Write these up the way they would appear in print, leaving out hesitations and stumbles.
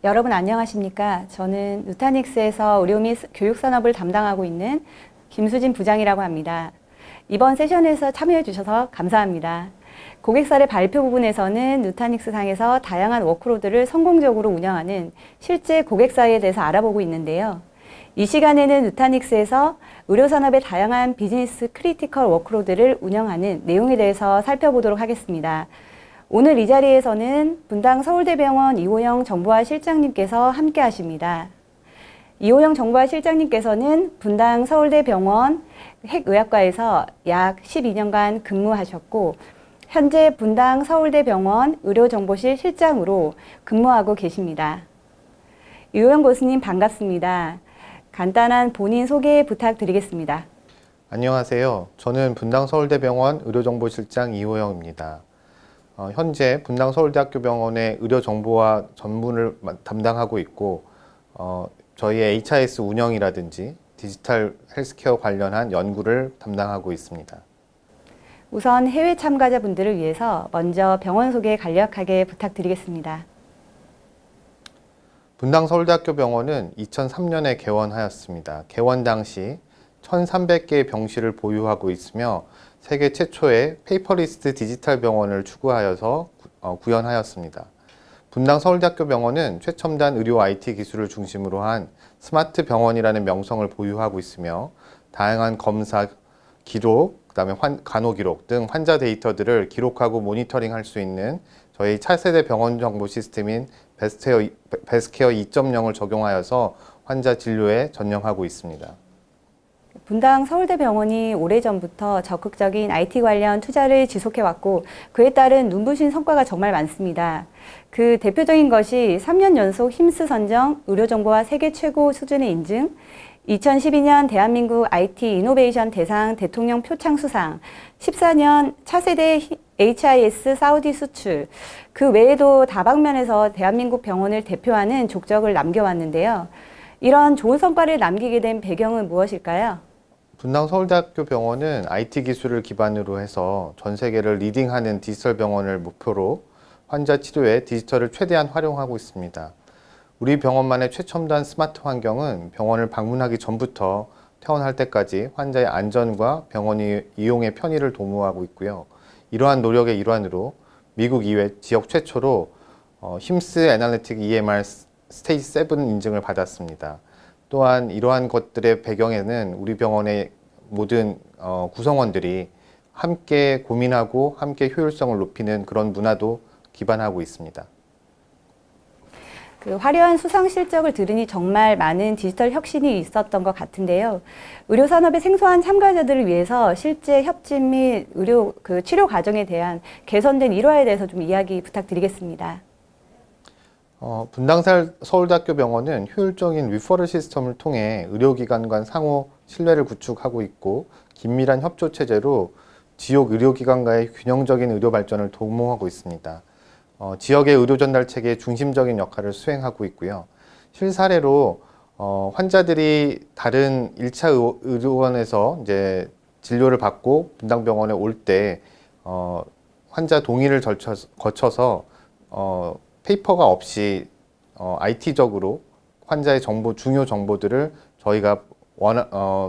여러분 안녕하십니까? 저는 누타닉스에서 의료 및 교육산업을 담당하고 있는 김수진 부장이라고 합니다. 이번 세션에서 참여해 주셔서 감사합니다. 고객사례 발표 부분에서는 누타닉스 상에서 다양한 워크로드를 성공적으로 운영하는 실제 고객사에 대해서 알아보고 있는데요. 이 시간에는 누타닉스에서 의료산업의 다양한 비즈니스 크리티컬 워크로드를 운영하는 내용에 대해서 살펴보도록 하겠습니다. 오늘 이 자리에서는 분당 서울대병원 이호영 정보화 실장님께서 함께 하십니다. 이호영 정보화 실장님께서는 분당 서울대병원 핵의학과에서 약 12년간 근무하셨고 현재 분당 서울대병원 의료정보실 실장으로 근무하고 계십니다. 이호영 교수님 반갑습니다. 간단한 본인 소개 부탁드리겠습니다. 안녕하세요. 저는 분당 서울대병원 의료정보실장 이호영입니다. 현재 분당 서울대학교 병원의 의료정보화 전문을 담당하고 있고 저희의 HIS 운영이라든지 디지털 헬스케어 관련한 연구를 담당하고 있습니다. 우선 해외 참가자분들을 위해서 먼저 병원 소개 간략하게 부탁드리겠습니다. 분당 서울대학교 병원은 2003년에 개원하였습니다. 개원 당시 1,300개의 병실을 보유하고 있으며 세계 최초의 페이퍼리스트 디지털 병원을 추구하여서 구현하였습니다. 분당 서울대학교 병원은 최첨단 의료 IT 기술을 중심으로 한 스마트 병원이라는 명성을 보유하고 있으며 다양한 검사 기록, 그다음에 간호 기록 등 환자 데이터들을 기록하고 모니터링할 수 있는 저희 차세대 병원 정보 시스템인 베스케어 2.0을 적용하여서 환자 진료에 전념하고 있습니다. 분당 서울대병원이 오래전부터 적극적인 IT 관련 투자를 지속해왔고 그에 따른 눈부신 성과가 정말 많습니다. 그 대표적인 것이 3년 연속 힘스 선정 의료정보화 세계 최고 수준의 인증, 2012년 대한민국 IT 이노베이션 대상 대통령 표창 수상, 14년 차세대 HIS 사우디 수출, 그 외에도 다방면에서 대한민국 병원을 대표하는 족적을 남겨왔는데요. 이런 좋은 성과를 남기게 된 배경은 무엇일까요? 분당 서울대학교 병원은 IT 기술을 기반으로 해서 전 세계를 리딩하는 디지털 병원을 목표로 환자 치료에 디지털을 최대한 활용하고 있습니다. 우리 병원만의 최첨단 스마트 환경은 병원을 방문하기 전부터 퇴원할 때까지 환자의 안전과 병원 이용의 편의를 도모하고 있고요. 이러한 노력의 일환으로 미국 이외 지역 최초로 힘스 애널리틱 EMR 스테이지 7 인증을 받았습니다. 또한 이러한 것들의 배경에는 우리 병원의 모든 구성원들이 함께 고민하고 함께 효율성을 높이는 그런 문화도 기반하고 있습니다. 그 화려한 수상 실적을 들으니 정말 많은 디지털 혁신이 있었던 것 같은데요. 의료산업의 생소한 참가자들을 위해서 실제 협진 및 치료 과정에 대한 개선된 일화에 대해서 좀 이야기 부탁드리겠습니다. 분당 서울대학교 병원은 효율적인 리퍼럴 시스템을 통해 의료기관 간 상호 신뢰를 구축하고 있고 긴밀한 협조 체제로 지역 의료기관과의 균형적인 의료 발전을 도모하고 있습니다. 지역의 의료 전달 체계의 중심적인 역할을 수행하고 있고요. 실사례로 환자들이 다른 1차 의료원에서 이제 진료를 받고 분당병원에 올 때 환자 동의를 거쳐서 페이퍼가 없이 IT적으로 환자의 중요 정보들을 저희가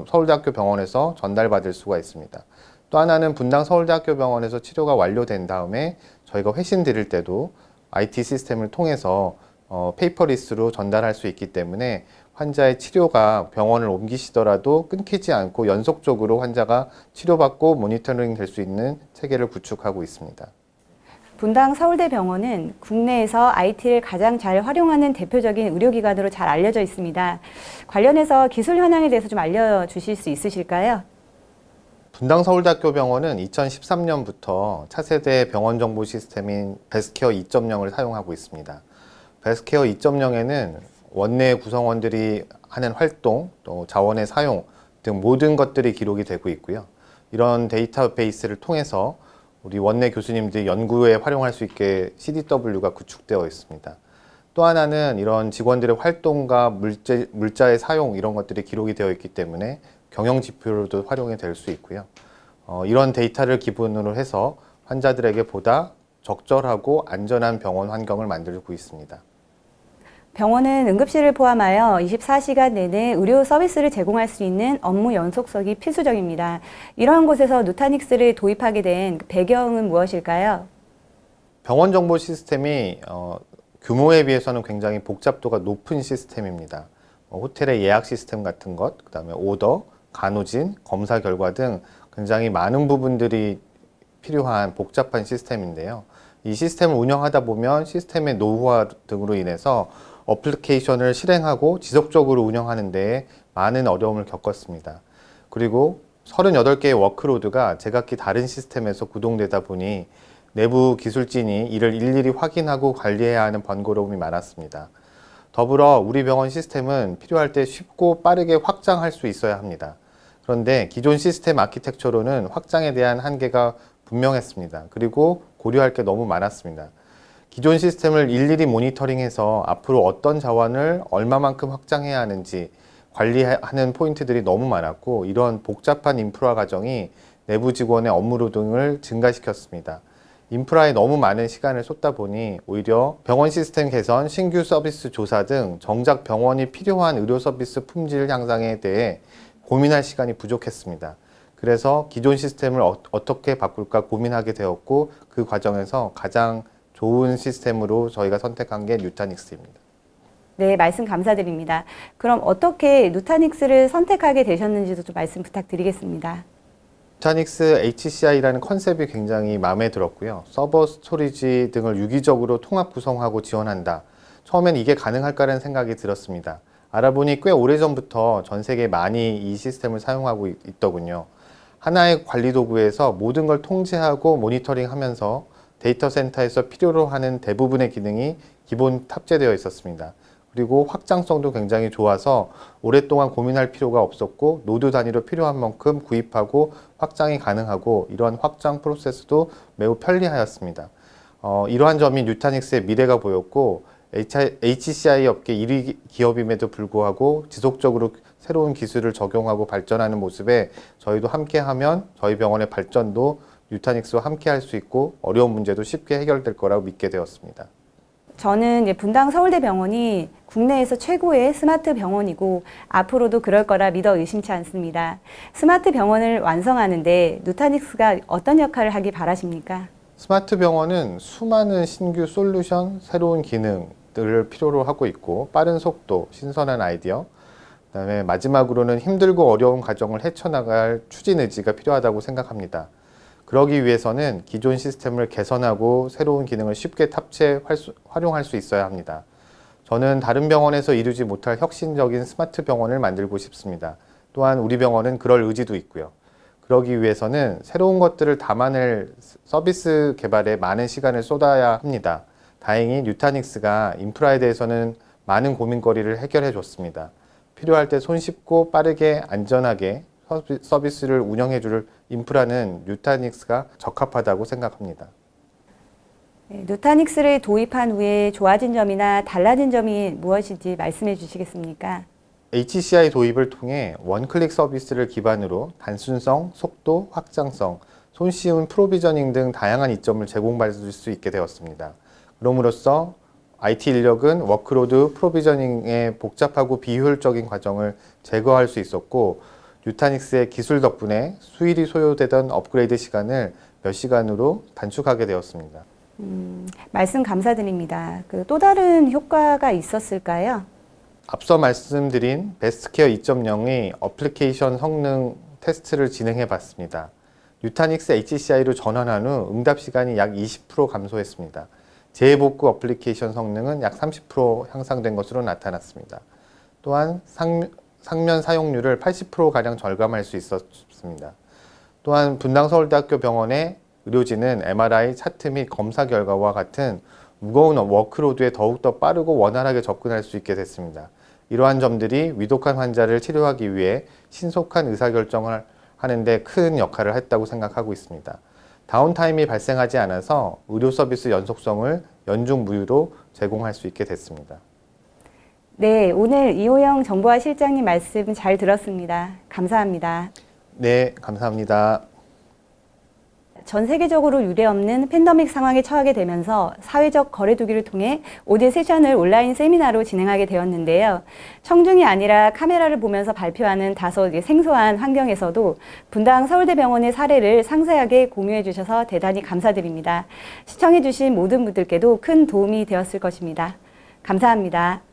서울대학교 병원에서 전달받을 수가 있습니다. 또 하나는 분당 서울대학교 병원에서 치료가 완료된 다음에 저희가 회신 드릴 때도 IT 시스템을 통해서 페이퍼리스로 전달할 수 있기 때문에 환자의 치료가 병원을 옮기시더라도 끊기지 않고 연속적으로 환자가 치료받고 모니터링 될 수 있는 체계를 구축하고 있습니다. 분당 서울대병원은 국내에서 IT를 가장 잘 활용하는 대표적인 의료기관으로 잘 알려져 있습니다. 관련해서 기술 현황에 대해서 좀 알려주실 수 있으실까요? 분당 서울대학교 병원은 2013년부터 차세대 병원 정보 시스템인 베스케어 2.0을 사용하고 있습니다. 베스케어 2.0에는 원내 구성원들이 하는 활동, 또 자원의 사용 등 모든 것들이 기록이 되고 있고요. 이런 데이터베이스를 통해서 우리 원내 교수님들이 연구에 활용할 수 있게 CDW가 구축되어 있습니다. 또 하나는 이런 직원들의 활동과 물자의 사용 이런 것들이 기록이 되어 있기 때문에 경영 지표로도 활용이 될 수 있고요. 이런 데이터를 기본으로 해서 환자들에게 보다 적절하고 안전한 병원 환경을 만들고 있습니다. 병원은 응급실을 포함하여 24시간 내내 의료 서비스를 제공할 수 있는 업무 연속성이 필수적입니다. 이러한 곳에서 누타닉스를 도입하게 된 배경은 무엇일까요? 병원 정보 시스템이 규모에 비해서는 굉장히 복잡도가 높은 시스템입니다. 호텔의 예약 시스템 같은 것, 그다음에 오더, 간호진, 검사 결과 등 굉장히 많은 부분들이 필요한 복잡한 시스템인데요. 이 시스템을 운영하다 보면 시스템의 노후화 등으로 인해서 어플리케이션을 실행하고 지속적으로 운영하는 데 많은 어려움을 겪었습니다. 그리고 38개의 워크로드가 제각기 다른 시스템에서 구동되다 보니 내부 기술진이 이를 일일이 확인하고 관리해야 하는 번거로움이 많았습니다. 더불어 우리 병원 시스템은 필요할 때 쉽고 빠르게 확장할 수 있어야 합니다. 그런데 기존 시스템 아키텍처로는 확장에 대한 한계가 분명했습니다. 그리고 고려할 게 너무 많았습니다. 기존 시스템을 일일이 모니터링해서 앞으로 어떤 자원을 얼마만큼 확장해야 하는지 관리하는 포인트들이 너무 많았고, 이런 복잡한 인프라 과정이 내부 직원의 업무로 등을 증가시켰습니다. 인프라에 너무 많은 시간을 쏟다 보니 오히려 병원 시스템 개선, 신규 서비스 조사 등 정작 병원이 필요한 의료 서비스 품질 향상에 대해 고민할 시간이 부족했습니다. 그래서 기존 시스템을 어떻게 바꿀까 고민하게 되었고, 그 과정에서 가장 좋은 시스템으로 저희가 선택한 게 누타닉스입니다. 네, 말씀 감사드립니다. 그럼 어떻게 누타닉스를 선택하게 되셨는지도 좀 말씀 부탁드리겠습니다. 누타닉스 HCI라는 컨셉이 굉장히 마음에 들었고요. 서버 스토리지 등을 유기적으로 통합 구성하고 지원한다. 처음엔 이게 가능할까라는 생각이 들었습니다. 알아보니 꽤 오래전부터 전 세계에 많이 이 시스템을 사용하고 있더군요. 하나의 관리 도구에서 모든 걸 통제하고 모니터링하면서 데이터 센터에서 필요로 하는 대부분의 기능이 기본 탑재되어 있었습니다. 그리고 확장성도 굉장히 좋아서 오랫동안 고민할 필요가 없었고, 노드 단위로 필요한 만큼 구입하고 확장이 가능하고, 이러한 확장 프로세스도 매우 편리하였습니다. 이러한 점이 누타닉스의 미래가 보였고, HCI 업계 1위 기업임에도 불구하고 지속적으로 새로운 기술을 적용하고 발전하는 모습에 저희도 함께하면 저희 병원의 발전도 누타닉스와 함께 할 수 있고 어려운 문제도 쉽게 해결될 거라고 믿게 되었습니다. 저는 이제 분당 서울대병원이 국내에서 최고의 스마트 병원이고 앞으로도 그럴 거라 믿어 의심치 않습니다. 스마트 병원을 완성하는데 누타닉스가 어떤 역할을 하기 바라십니까? 스마트 병원은 수많은 신규 솔루션, 새로운 기능들을 필요로 하고 있고, 빠른 속도, 신선한 아이디어, 그다음에 마지막으로는 힘들고 어려운 과정을 헤쳐나갈 추진 의지가 필요하다고 생각합니다. 그러기 위해서는 기존 시스템을 개선하고 새로운 기능을 쉽게 활용할 수 있어야 합니다. 저는 다른 병원에서 이루지 못할 혁신적인 스마트 병원을 만들고 싶습니다. 또한 우리 병원은 그럴 의지도 있고요. 그러기 위해서는 새로운 것들을 담아낼 서비스 개발에 많은 시간을 쏟아야 합니다. 다행히 누타닉스가 인프라에 대해서는 많은 고민거리를 해결해 줬습니다. 필요할 때 손쉽고 빠르게 안전하게 서비스를 운영해 줄 인프라는 누타닉스가 적합하다고 생각합니다. 네, 누타닉스를 도입한 후에 좋아진 점이나 달라진 점이 무엇인지 말씀해 주시겠습니까? HCI 도입을 통해 원클릭 서비스를 기반으로 단순성, 속도, 확장성, 손쉬운 프로비저닝 등 다양한 이점을 제공받을 수 있게 되었습니다. 그럼으로써 IT 인력은 워크로드 프로비저닝의 복잡하고 비효율적인 과정을 제거할 수 있었고, 누타닉스의 기술 덕분에 수일이 소요되던 업그레이드 시간을 몇 시간으로 단축하게 되었습니다. 말씀 감사드립니다. 또 다른 효과가 있었을까요? 앞서 말씀드린 베스트케어 2.0의 어플리케이션 성능 테스트를 진행해 봤습니다. 누타닉스 HCI로 전환한 후 응답 시간이 약 20% 감소했습니다. 재복구 어플리케이션 성능은 약 30% 향상된 것으로 나타났습니다. 또한 상면 사용률을 80%가량 절감할 수 있었습니다. 또한 분당 서울대학교 병원의 의료진은 MRI, 차트 및 검사 결과와 같은 무거운 워크로드에 더욱더 빠르고 원활하게 접근할 수 있게 됐습니다. 이러한 점들이 위독한 환자를 치료하기 위해 신속한 의사결정을 하는 데 큰 역할을 했다고 생각하고 있습니다. 다운타임이 발생하지 않아서 의료 서비스 연속성을 연중 무휴로 제공할 수 있게 됐습니다. 네, 오늘 이호영 정보화 실장님 말씀 잘 들었습니다. 감사합니다. 네, 감사합니다. 전 세계적으로 유례없는 팬데믹 상황에 처하게 되면서 사회적 거리두기를 통해 5대 세션을 온라인 세미나로 진행하게 되었는데요. 청중이 아니라 카메라를 보면서 발표하는 다소 생소한 환경에서도 분당 서울대병원의 사례를 상세하게 공유해 주셔서 대단히 감사드립니다. 시청해 주신 모든 분들께도 큰 도움이 되었을 것입니다. 감사합니다.